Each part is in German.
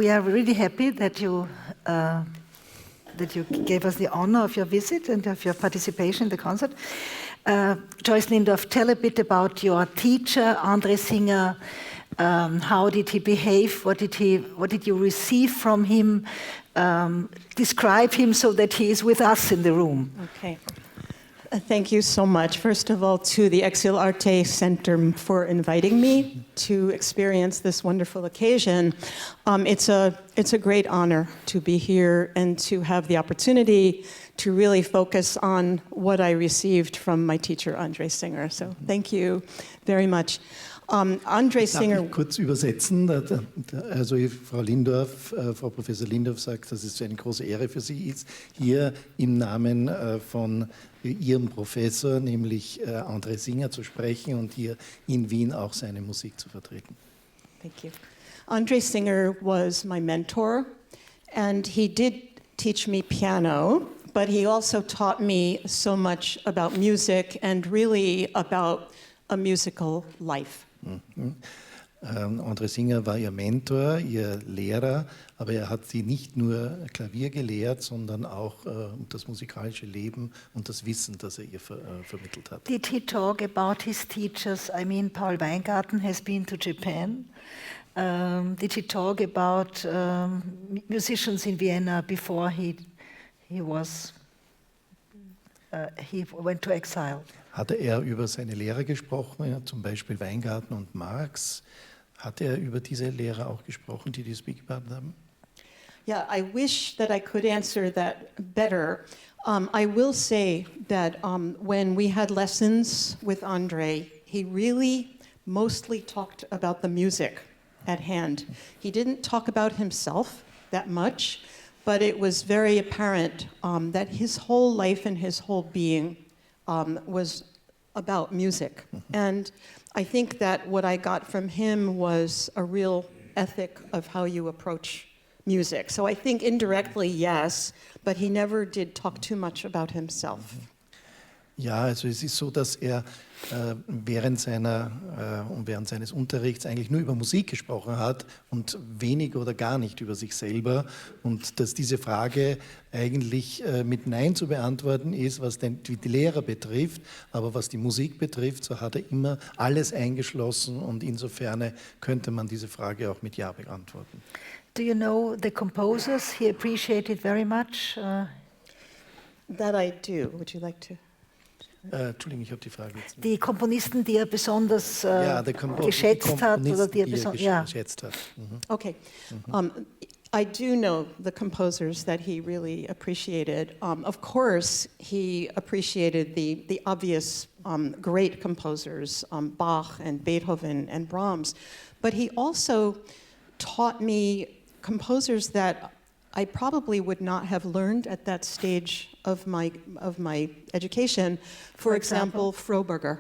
we are really happy that you gave us the honor of your visit and of your participation in the concert. Joyce Lindorff, tell a bit about your teacher, André Singer. How did he behave? What did you receive from him? Describe him so that he is with us in the room. Okay. Thank you so much, first of all, to the exil.arte Center for inviting me to experience this wonderful occasion. It's a great honor to be here and to have the opportunity to really focus on what I received from my teacher, André Singer. So thank you very much. André Singer. Darf ich kurz übersetzen? Also Frau Lindorff, Frau Professor Lindorff sagt, dass es eine große Ehre für sie ist, hier im Namen von ihrem Professor, nämlich André Singer, zu sprechen und hier in Wien auch seine Musik zu vertreten. Thank you. André Singer was my mentor, and he did teach me piano, but he also taught me so much about music and really about a musical life. André Singer war ihr Mentor, ihr Lehrer, aber er hat sie nicht nur Klavier gelehrt, sondern auch das musikalische Leben und das Wissen, das er ihr vermittelt hat. Did he talk about his teachers? I mean, Paul Weingarten has been to Japan. Did he talk about musicians in Vienna before he went to exile? Hatte er über seine Lehrer gesprochen, ja, zum Beispiel Weingarten und Marx? Hat er über diese Lehrer auch gesprochen, die die Speak about haben? Yeah, I wish that I could answer that better. I will say that when we had lessons with André, he really mostly talked about the music at hand. He didn't talk about himself that much, but it was very apparent that his whole life and his whole being was about music. And I think that what I got from him was a real ethic of how you approach music. So I think indirectly, yes, but he never did talk too much about himself. Ja, also es ist so, dass er während seines Unterrichts eigentlich nur über Musik gesprochen hat und wenig oder gar nicht über sich selber, und dass diese Frage eigentlich mit Nein zu beantworten ist, was die Lehrer betrifft, aber was die Musik betrifft, so hat er immer alles eingeschlossen, und insofern könnte man diese Frage auch mit Ja beantworten. Do you know the composers he appreciated very much? That I do. Would you like to? Entschuldigung, ich habe die Frage jetzt nicht. Die Komponisten, die er besonders geschätzt hat oder die er geschätzt hat. Okay. I do know the composers that he really appreciated. Of course, he appreciated the obvious great composers, Bach and Beethoven and Brahms, but he also taught me composers that I probably would not have learned at that stage of my education. For example, Froberger.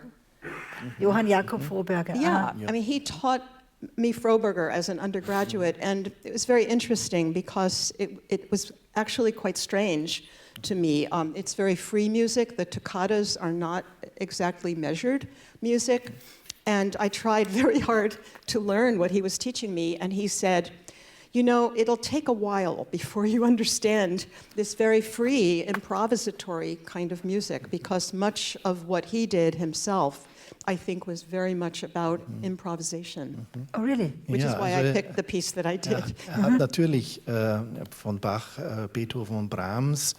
Johann Jakob Froberger. Yeah, I mean, he taught me Froberger as an undergraduate, and it was very interesting because it was actually quite strange to me. It's very free music. The toccatas are not exactly measured music, and I tried very hard to learn what he was teaching me, and he said, you know, it'll take a while before you understand this very free, improvisatory kind of music, because much of what he did himself, I think, was very much about improvisation. Oh, really? Which is why I picked the piece that I did. Er hat natürlich von Bach, Beethoven und Brahms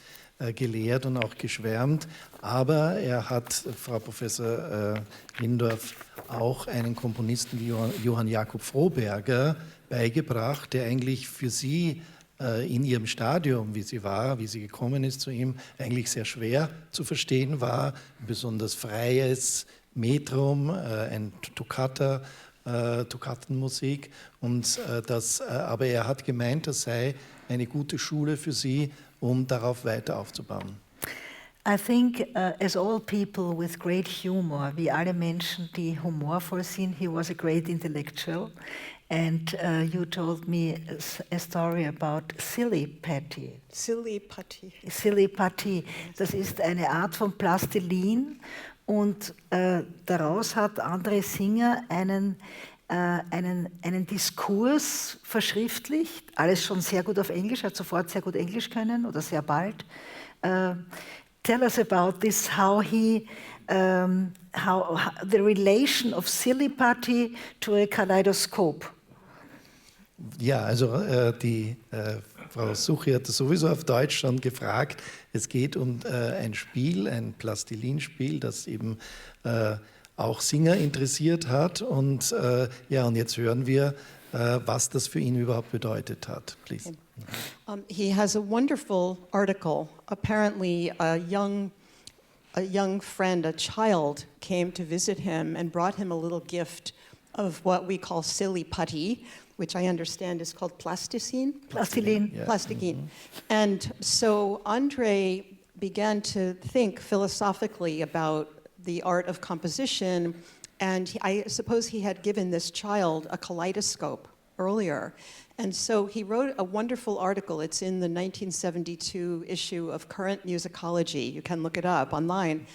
gelehrt und auch geschwärmt, aber er hat, Frau Professor Lindorff, auch einen Komponisten wie Johann Jakob Froberger beigebracht, der eigentlich für sie in ihrem Stadium, wie sie gekommen ist zu ihm, eigentlich sehr schwer zu verstehen war, ein besonders freies Metrum, ein Toccatenmusik, und aber er hat gemeint, das sei eine gute Schule für sie, um darauf weiter aufzubauen. I think, as all people with great humor, wie alle Menschen, die humorvoll sind, he was a great intellectual. And you told me a story about Silly Putty. Silly Putty. Silly Putty. Das ist eine Art von Plastilin, und daraus hat André Singer einen einen Diskurs verschriftlicht, alles schon sehr gut auf Englisch, hat sofort sehr gut Englisch können oder sehr bald. Tell us about this, how the relation of silly putty to a kaleidoscope. Ja, also die Frau Suchy hat das sowieso auf Deutsch schon gefragt. Es geht um ein Spiel, ein Plastilinspiel, das eben auch Singer interessiert hat. Und ja, und jetzt hören wir, was das für ihn überhaupt bedeutet hat. Please. He has a wonderful article. Apparently, a young friend, a child, came to visit him and brought him a little gift of what we call silly putty, which I understand is called plasticine. Plastilin. Yeah. Plasticine. And so André began to think philosophically about the art of composition, and I suppose he had given this child a kaleidoscope earlier. And so he wrote a wonderful article. It's in the 1972 issue of Current Musicology. You can look it up online.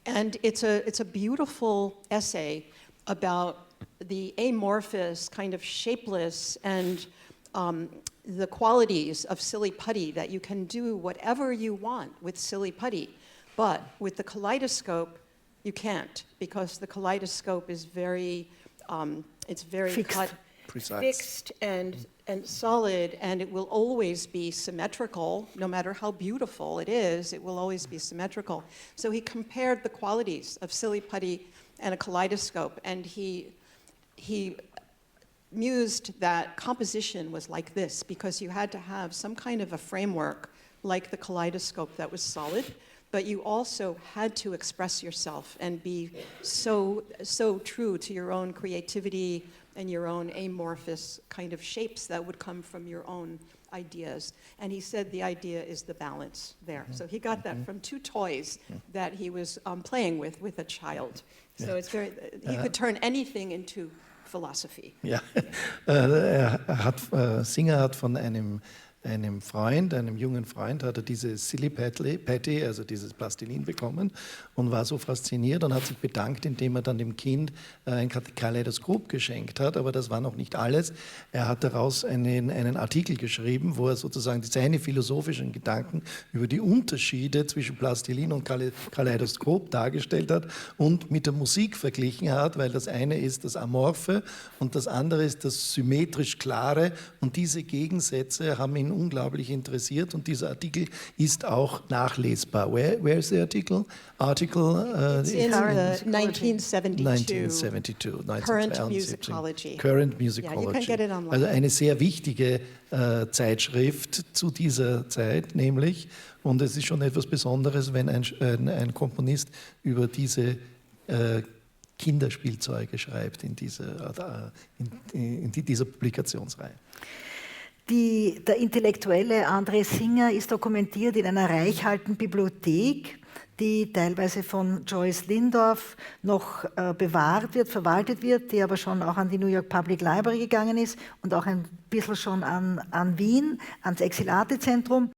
And it's a beautiful essay about the amorphous, kind of shapeless, and the qualities of silly putty, that you can do whatever you want with silly putty. But with the kaleidoscope, you can't, because the kaleidoscope is very, it's very Fixed. fixed and solid, and it will always be symmetrical. No matter how beautiful it is, it will always be symmetrical. So he compared the qualities of silly putty and a kaleidoscope, and he mused that composition was like this, because you had to have some kind of a framework like the kaleidoscope that was solid, but you also had to express yourself and be so true to your own creativity and your own amorphous kind of shapes that would come from your own ideas. And he said the idea is the balance there. So he got that from two toys that he was playing with a child. So it's very, he could turn anything into philosophy. Ja, Singer hat von einem Freund, einem jungen Freund, hat er diese Silly Patty, also dieses Plastilin bekommen und war so fasziniert und hat sich bedankt, indem er dann dem Kind ein Kaleidoskop geschenkt hat. Aber das war noch nicht alles. Er hat daraus einen Artikel geschrieben, wo er sozusagen seine philosophischen Gedanken über die Unterschiede zwischen Plastilin und Kaleidoskop dargestellt hat und mit der Musik verglichen hat, weil das eine ist das Amorphe und das andere ist das symmetrisch Klare, und diese Gegensätze haben ihn unglaublich interessiert, und dieser Artikel ist auch nachlesbar. Where is the article? It's in the 1972 Current 1972. Musicology. Current Musicology. Yeah, you can get it online. Also eine sehr wichtige Zeitschrift zu dieser Zeit, nämlich, und es ist schon etwas Besonderes, wenn ein Komponist über diese Kinderspielzeuge schreibt in dieser Publikationsreihe. Der intellektuelle André Singer ist dokumentiert in einer reichhaltigen Bibliothek, die teilweise von Joyce Lindorff noch verwaltet wird, die aber schon auch an die New York Public Library gegangen ist und auch ein bisschen schon an Wien, ans Exil.arte Zentrum.